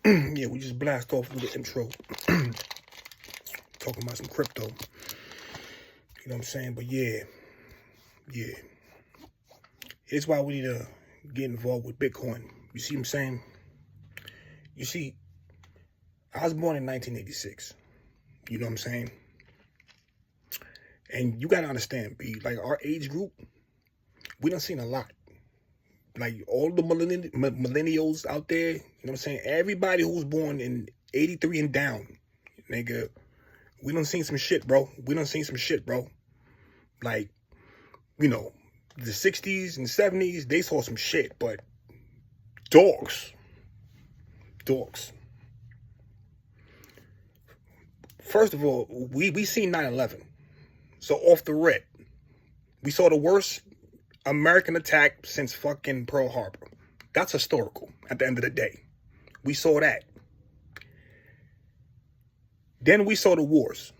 Yeah, we just blast off with the intro. Talking about some crypto. You know what I'm saying? But yeah. It's why we need to get involved with Bitcoin. You see what I'm saying? You see, I was born in 1986. You know what I'm saying? And you got to understand, B, like our age group, we done seen a lot. Like all the millennials out there, you know what I'm saying? Everybody who was born in 83 and down, nigga, we done seen some shit, bro. Like, you know, the 60s and 70s, they saw some shit, but dogs. First of all, we seen 9/11. So off the rip, we saw the worst American attack since fucking Pearl Harbor. That's historical at the end of the day. We saw that. Then we saw the wars.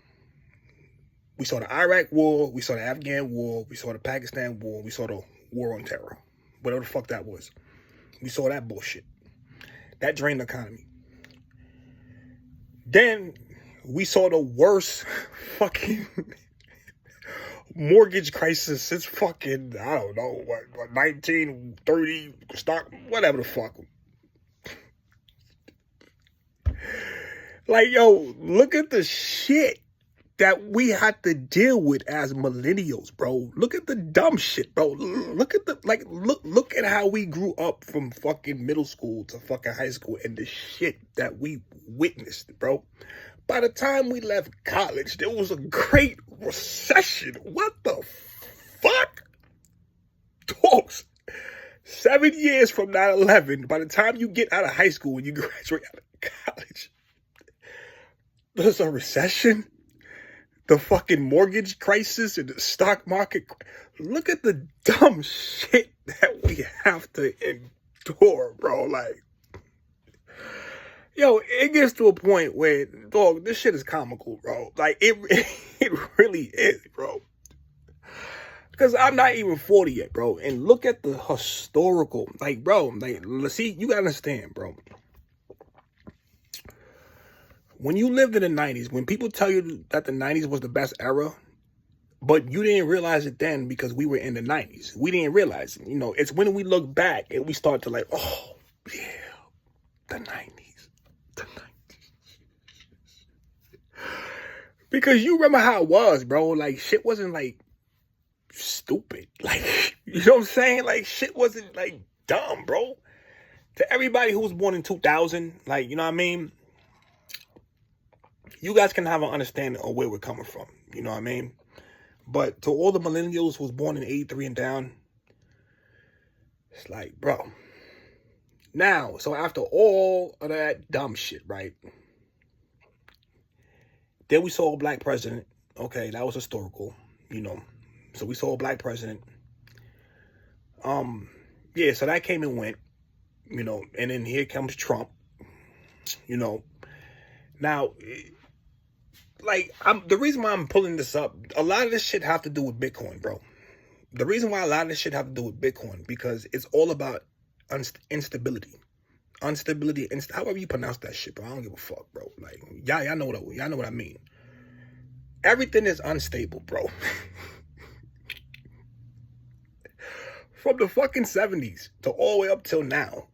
We saw the Iraq war, we saw the Afghan war, we saw the Pakistan war, we saw the war on terror. Whatever the fuck that was. We saw that bullshit. That drained the economy. Then we saw the worst fucking mortgage crisis since fucking, I don't know, what 1930, stock, whatever the fuck. Like, yo, look at the shit that we had to deal with as millennials, bro. Look at the dumb shit, bro. Look at how we grew up from fucking middle school to fucking high school and the shit that we witnessed, bro. By the time we left college, there was a great recession. What the fuck? Dogs. 7 years from 9/11, by the time you get out of high school and you graduate out of college, there's a recession. The fucking mortgage crisis and the stock market. Look at the dumb shit that we have to endure, bro. Like, yo, it gets to a point where, dog, this shit is comical, bro. Like, it really is, bro. Because I'm not even 40 yet, bro. And look at the historical, like, bro, like, let's see, you gotta understand, bro. When you lived in the 90s, when people tell you that the 90s was the best era, but you didn't realize it then because we were in the 90s. We didn't realize it. You know, it's when we look back and we start to like, oh, yeah, the 90s. Because you remember how it was, bro. Like, shit wasn't, like, stupid. Like, you know what I'm saying? Like, shit wasn't, like, dumb, bro. To everybody who was born in 2000, like, you know what I mean? You guys can have an understanding of where we're coming from. You know what I mean? But to all the millennials who was born in 83 and down, it's like, bro. Now, so after all of that dumb shit, right? Then we saw a black president. Okay, that was historical, you know. So we saw a black president. Yeah, so that came and went, you know. And then here comes Trump, you know. Now, like, the reason why I'm pulling this up, a lot of this shit have to do with Bitcoin, bro. The reason why a lot of this shit have to do with Bitcoin, because it's all about instability. However you pronounce that shit, bro. I don't give a fuck, bro. Like, y'all know what I mean. Everything is unstable, bro. From the fucking 70s to all the way up till now.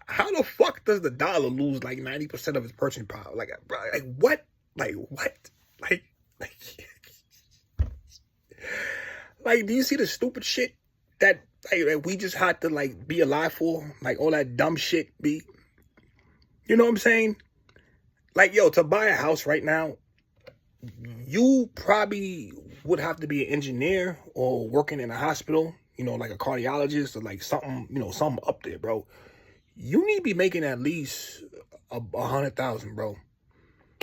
How the fuck does the dollar lose like 90% of its purchasing power? Like what? Like, do you see the stupid shit that we just had to like be alive for? Like all that dumb shit, be. You know what I'm saying? Like, yo, to buy a house right now, you probably would have to be an engineer or working in a hospital, you know, like a cardiologist or like something, you know, something up there, bro. You need to be making at least 100,000, bro.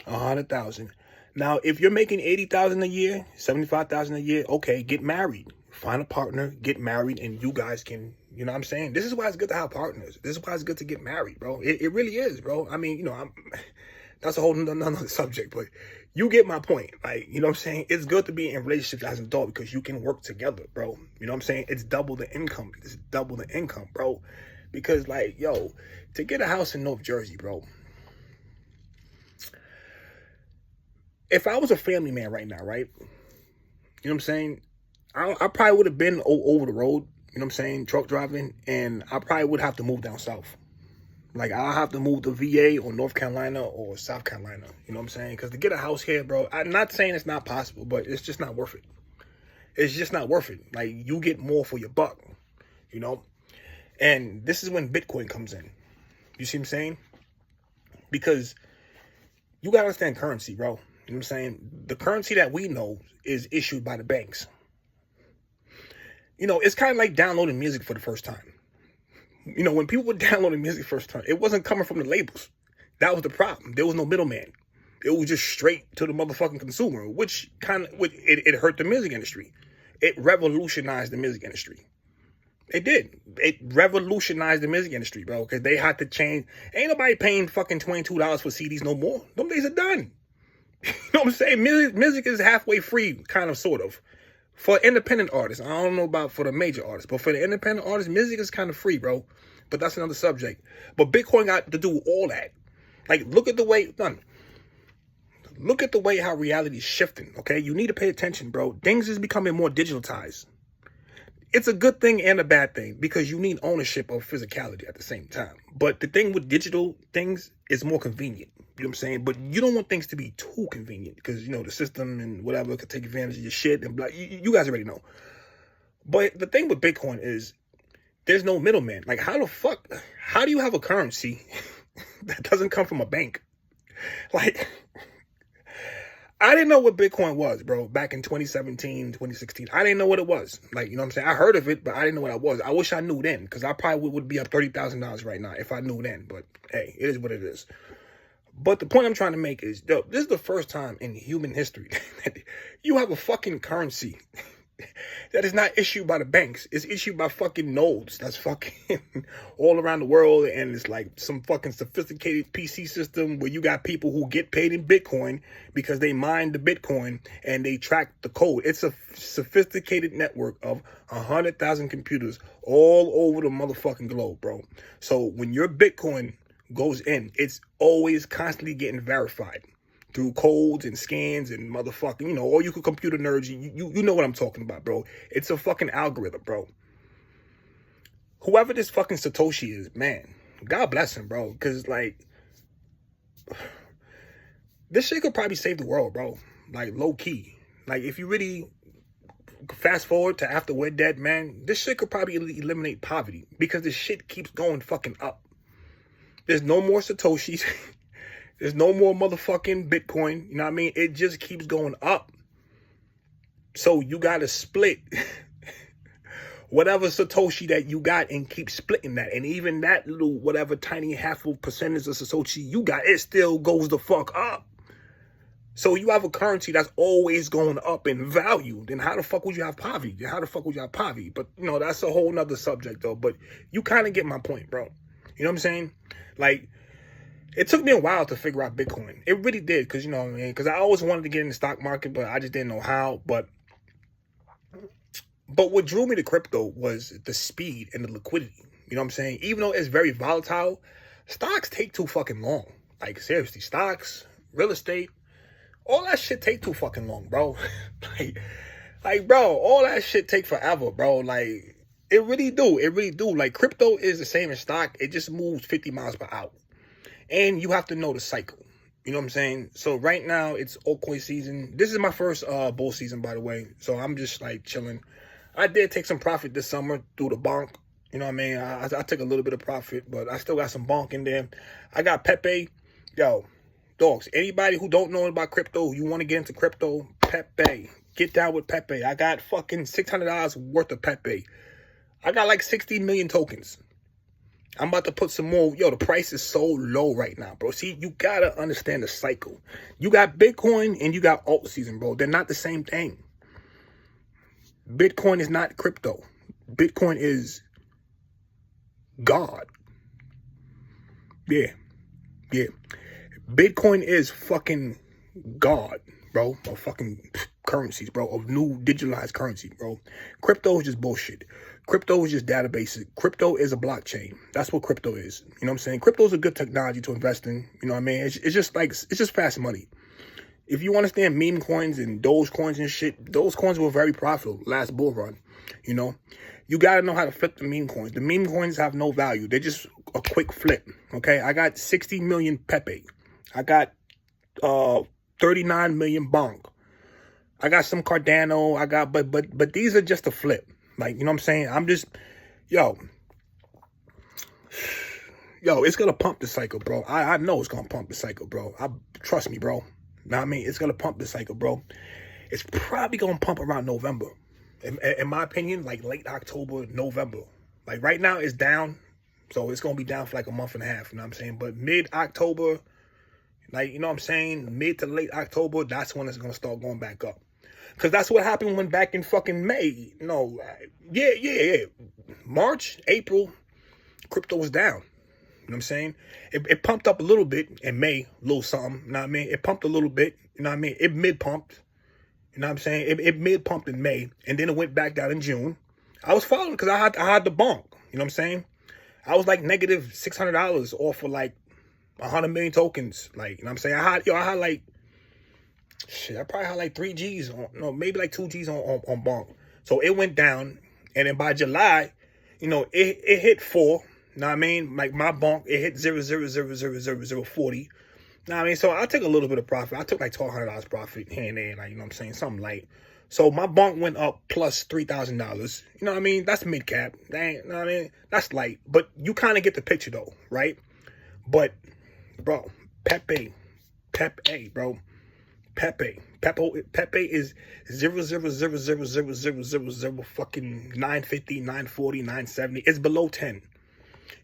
100,000. Now, if you're making 80,000 a year, 75,000 a year, okay, get married. Find a partner, get married, and you guys can, you know what I'm saying? This is why it's good to have partners. This is why it's good to get married, bro. It really is, bro. I mean, you know, that's a whole another subject, but you get my point. Like, you know what I'm saying? It's good to be in relationships as an adult because you can work together, bro. You know what I'm saying? It's double the income. Bro. Because, like, yo, to get a house in North Jersey, bro, if I was a family man right now, right? You know what I'm saying? I probably would have been over the road, you know what I'm saying, truck driving, and I probably would have to move down south. Like, I'll have to move to VA or North Carolina or South Carolina, you know what I'm saying? Because to get a house here, bro, I'm not saying it's not possible, but it's just not worth it. It's just not worth it. Like, you get more for your buck, you know? And this is when Bitcoin comes in. You see what I'm saying? Because you got to understand currency, bro. You know what I'm saying? The currency that we know is issued by the banks. You know, it's kind of like downloading music for the first time. You know, when people were downloading music first time, it wasn't coming from the labels. That was the problem. There was no middleman. It was just straight to the motherfucking consumer, which it hurt the music industry. It revolutionized the music industry. It did. It revolutionized the music industry, bro, because they had to change. Ain't nobody paying fucking $22 for CDs no more. Them days are done. You know what I'm saying? Music is halfway free, kind of, sort of. For independent artists. I don't know about for the major artists, but for the independent artists, music is kind of free, bro. But that's another subject. But Bitcoin got to do all that. Like, look at the way how reality is shifting, okay? You need to pay attention, bro. Things is becoming more digitalized. It's a good thing and a bad thing because you need ownership of physicality at the same time. But the thing with digital things is more convenient. You know what I'm saying? But you don't want things to be too convenient because, you know, the system and whatever could take advantage of your shit and blah. You guys already know. But the thing with Bitcoin is there's no middleman. Like, how do you have a currency that doesn't come from a bank? Like, I didn't know what Bitcoin was, bro, back in 2017, 2016. I didn't know what it was. Like, you know what I'm saying? I heard of it, but I didn't know what it was. I wish I knew then, because I probably would be up $30,000 right now if I knew then. But, hey, it is what it is. But the point I'm trying to make is, yo, this is the first time in human history that you have a fucking currency that is not issued by the banks. It's issued by fucking nodes. That's fucking all around the world. And it's like some fucking sophisticated PC system where you got people who get paid in Bitcoin because they mine the Bitcoin and they track the code. It's a sophisticated network of 100,000 computers all over the motherfucking globe, bro. So when your Bitcoin goes in, it's always constantly getting verified through codes and scans and motherfucking, you know, all you computer nerds, you know what I'm talking about, bro. It's a fucking algorithm, bro. Whoever this fucking Satoshi is, man, God bless him, bro. Because, like, this shit could probably save the world, bro. Like, low key. Like, if you really fast forward to after we're dead, man, this shit could probably eliminate poverty because this shit keeps going fucking up. There's no more Satoshis. There's no more motherfucking Bitcoin. You know what I mean? It just keeps going up. So you got to split whatever Satoshi that you got and keep splitting that. And even that little whatever tiny half of percentage of Satoshi you got, it still goes the fuck up. So you have a currency that's always going up in value. Then how the fuck would you have poverty? How the fuck would you have poverty? But, you know, that's a whole nother subject, though. But you kind of get my point, bro. You know what I'm saying? Like, it took me a while to figure out Bitcoin. It really did, because, you know what I mean? Because I always wanted to get in the stock market, but I just didn't know how. But what drew me to crypto was the speed and the liquidity. You know what I'm saying? Even though it's very volatile, stocks take too fucking long. Like, seriously, stocks, real estate, all that shit take too fucking long, bro. like, bro, all that shit take forever, bro. Like, it really do. It really do. Like, crypto is the same as stock. It just moves 50 miles per hour. And you have to know the cycle. You know what I'm saying? So right now, it's altcoin season. This is my first bull season, by the way. So I'm just, like, chilling. I did take some profit this summer through the bonk. You know what I mean? I took a little bit of profit, but I still got some bonk in there. I got Pepe. Yo, dogs, anybody who don't know about crypto, you want to get into crypto, Pepe. Get down with Pepe. I got fucking $600 worth of Pepe. I got like 60 million tokens. I'm about to put some more. Yo, the price is so low right now, bro. See, you got to understand the cycle. You got Bitcoin and you got alt season, bro. They're not the same thing. Bitcoin is not crypto. Bitcoin is God. Yeah. Bitcoin is fucking God, bro. Of fucking currencies, bro. Of new digitalized currency, bro. Crypto is just bullshit. Crypto is just databases. Crypto is a blockchain. That's what crypto is. You know what I'm saying? Crypto is a good technology to invest in. You know what I mean? It's just fast money. if you understand meme coins and Doge coins and shit, those coins were very profitable last bull run. You know, you got to know how to flip the meme coins. The meme coins have no value. They're just a quick flip. Okay, I got 60 million Pepe. I got 39 million Bonk. I got some Cardano. I got, but these are just a flip. Like, you know what I'm saying? I'm just, yo, it's gonna pump the cycle, bro. I know it's gonna pump the cycle, bro. Trust me, bro. Know what I mean? It's gonna pump the cycle, bro. It's probably gonna pump around November. In my opinion, like late October, November. Like right now it's down. So it's gonna be down for like a month and a half, you know what I'm saying? But mid-October, like, you know what I'm saying? Mid to late October, that's when it's gonna start going back up. Because that's what happened when back in fucking May. No, yeah. March, April, crypto was down. You know what I'm saying? It pumped up a little bit in May, a little something. You know what I mean? It pumped a little bit. You know what I mean? It mid-pumped. You know what I'm saying? It mid-pumped in May, and then it went back down in June. I was following because I had the bonk. You know what I'm saying? I was like negative $600 off for like 100 million tokens. Like, you know what I'm saying? I had like, shit, I probably had like 3 G's on, no, maybe like 2 G's on bonk. So it went down, and then by July, you know, it hit 4. You know what I mean? Like my bonk, it hit 0.0000040. You know what I mean? So I took a little bit of profit. I took like $1,200 profit here and there, like, you know what I'm saying? Something light. So my bonk went up plus $3,000. You know what I mean? That's mid cap. Dang, you know what I mean? That's light. But you kind of get the picture though, right? But, bro, Pepe, bro. Pepe is 0.0000000 fucking 950, 940, 970. It's below 10.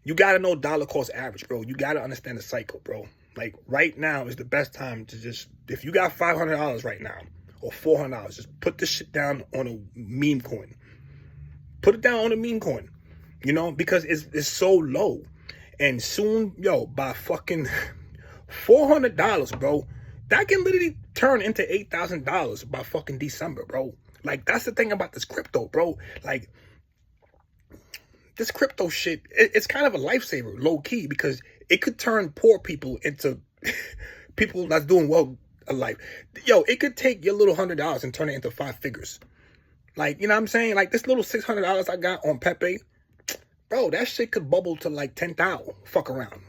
You gotta know dollar cost average, bro. You gotta understand the cycle, bro. Like right now is the best time to just, if you got $500 right now or $400, just put this shit down on a meme coin. Put it down on a meme coin, you know, because it's so low. And soon, yo, by fucking $400, bro, that can literally turn into $8,000 by fucking December, bro. Like, that's the thing about this crypto, bro. Like, this crypto shit, it's kind of a lifesaver, low key, because it could turn poor people into people that's doing well in life. Yo, it could take your little $100 and turn it into 5 figures. Like, you know what I'm saying? Like, this little $600 I got on Pepe, bro, that shit could bubble to like 10,000. Fuck around.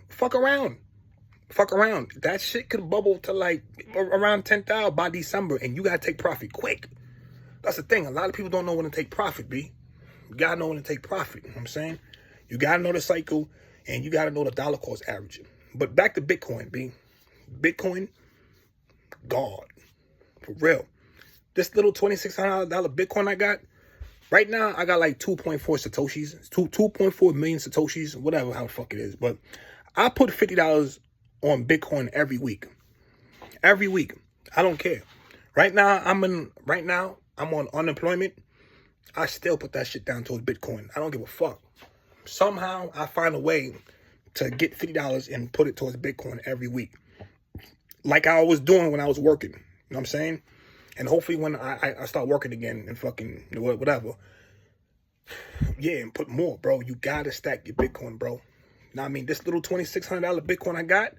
That shit could bubble to like around 10,000 by December, and you gotta take profit quick. That's the thing. A lot of people don't know when to take profit, B. You gotta know when to take profit. You know what I'm saying? You gotta know the cycle, and you gotta know the dollar cost average. But back to Bitcoin, B. Bitcoin, God. For real. This little $2,600 Bitcoin I got, right now I got like 2.4 Satoshis. 2.4 million Satoshis, whatever how the fuck it is. But I put $50 on Bitcoin every week. Every week. I don't care. Right now I'm on unemployment. I still put that shit down towards Bitcoin. I don't give a fuck. Somehow I find a way to get $50 and put it towards Bitcoin every week. Like I was doing when I was working. You know what I'm saying? And hopefully when I start working again and fucking whatever. Yeah, and put more, bro. You gotta stack your Bitcoin, bro. Now, I mean, this little $2,600 Bitcoin I got,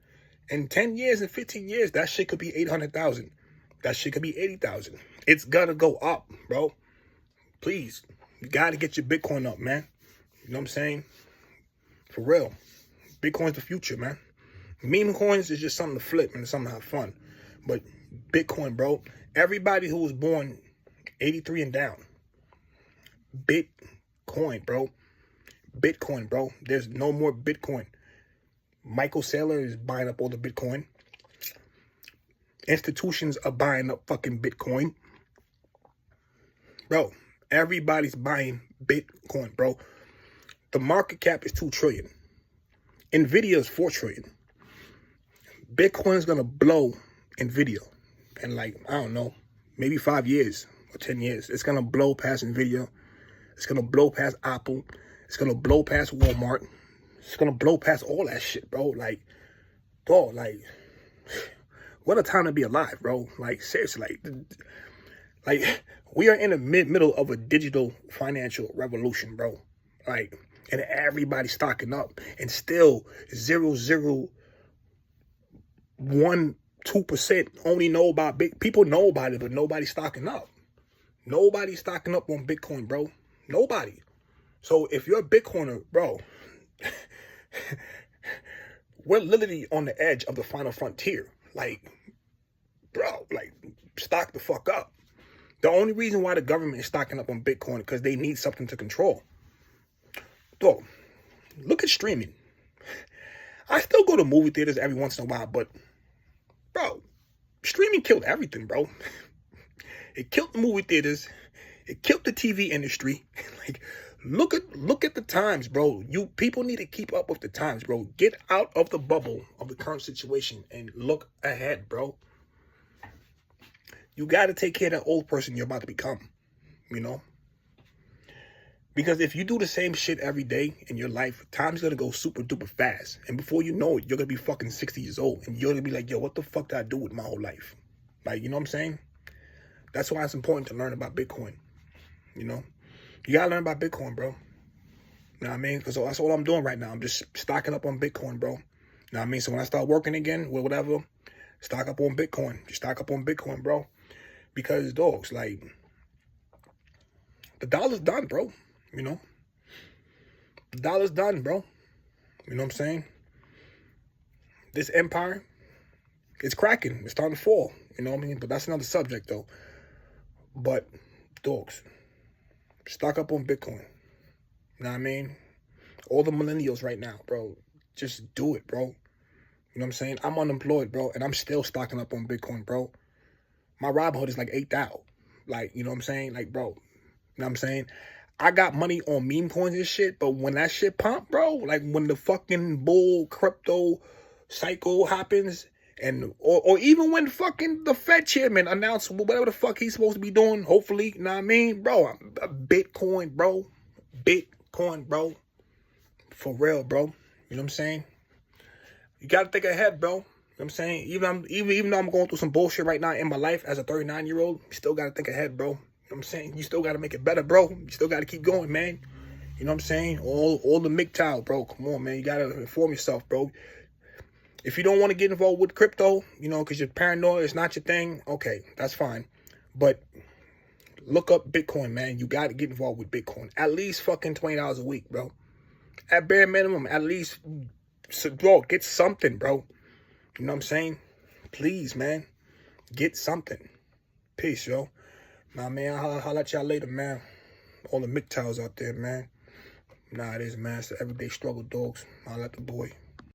in 10 years and 15 years, that shit could be 800,000. That shit could be 80,000. It's gonna go up, bro. Please, you gotta get your Bitcoin up, man. You know what I'm saying? For real. Bitcoin's the future, man. Meme coins is just something to flip and something to have fun. But Bitcoin, bro, everybody who was born 83 and down, Bitcoin, bro. Bitcoin, bro. There's no more Bitcoin. Michael Saylor is buying up all the Bitcoin. Institutions are buying up fucking Bitcoin. Bro, everybody's buying Bitcoin, bro. The market cap is $2 trillion. Nvidia is $4 trillion. Bitcoin is going to blow Nvidia in like, I don't know, maybe 5 years or 10 years. It's going to blow past Nvidia. It's going to blow past Apple. It's going to blow past Walmart. It's going to blow past all that shit, bro. Like, bro, like, what a time to be alive, bro. Like, seriously, like we are in the middle of a digital financial revolution, bro. Like, and everybody's stocking up, and still 0.001% 2% only know about people know about it, but nobody's stocking up. Nobody's stocking up on Bitcoin, bro. Nobody. So if you're a Bitcoiner, bro, we're literally on the edge of the final frontier. Like, bro, like, stock the fuck up. The only reason why the government is stocking up on Bitcoin is because they need something to control. Bro, look at streaming. I still go to movie theaters every once in a while, but, bro, streaming killed everything, bro. It killed the movie theaters. It killed the TV industry. Like, look at the times, bro. People need to keep up with the times, bro. Get out of the bubble of the current situation and look ahead, bro. You got to take care of that old person you're about to become, you know? Because if you do the same shit every day in your life, time's going to go super duper fast. And before you know it, you're going to be fucking 60 years old. And you're going to be like, yo, what the fuck did I do with my whole life? Like, you know what I'm saying? That's why it's important to learn about Bitcoin, you know? You got to learn about Bitcoin, bro. You know what I mean? Because that's all I'm doing right now. I'm just stocking up on Bitcoin, bro. You know what I mean? So when I start working again, or whatever, stock up on Bitcoin. Just stock up on Bitcoin, bro. Because, dogs, like, the dollar's done, bro. You know? The dollar's done, bro. You know what I'm saying? This empire, it's cracking. It's starting to fall. You know what I mean? But that's another subject, though. But, dogs, stock up on Bitcoin. You know what I mean? All the millennials right now, bro, just do it, bro. You know what I'm saying? I'm unemployed, bro, and I'm still stocking up on Bitcoin, bro. My Robinhood is like 8,000. Like, you know what I'm saying? Like, bro, you know what I'm saying? I got money on meme coins and shit, but when that shit pump, bro, like when the fucking bull crypto cycle happens, and or even when fucking the Fed chairman announced whatever the fuck he's supposed to be doing, hopefully, you know what I mean? Bro, Bitcoin, bro. Bitcoin, bro. For real, bro. You know what I'm saying? You got to think ahead, bro. You know what I'm saying? Even though I'm going through some bullshit right now in my life as a 39-year-old, you still got to think ahead, bro. You know what I'm saying? You still got to make it better, bro. You still got to keep going, man. You know what I'm saying? All the MGTOW, bro. Come on, man. You got to inform yourself, bro. If you don't want to get involved with crypto, you know, because you're paranoid, it's not your thing, okay, that's fine. But look up Bitcoin, man. You got to get involved with Bitcoin. At least fucking $20 a week, bro. At bare minimum, at least, bro, get something, bro. You know what I'm saying? Please, man. Get something. Peace, yo. Nah, man, I'll let y'all later, man. All the MGTOWs out there, man. Nah, it is, man. It's the everyday struggle, dogs. I'll let the boy.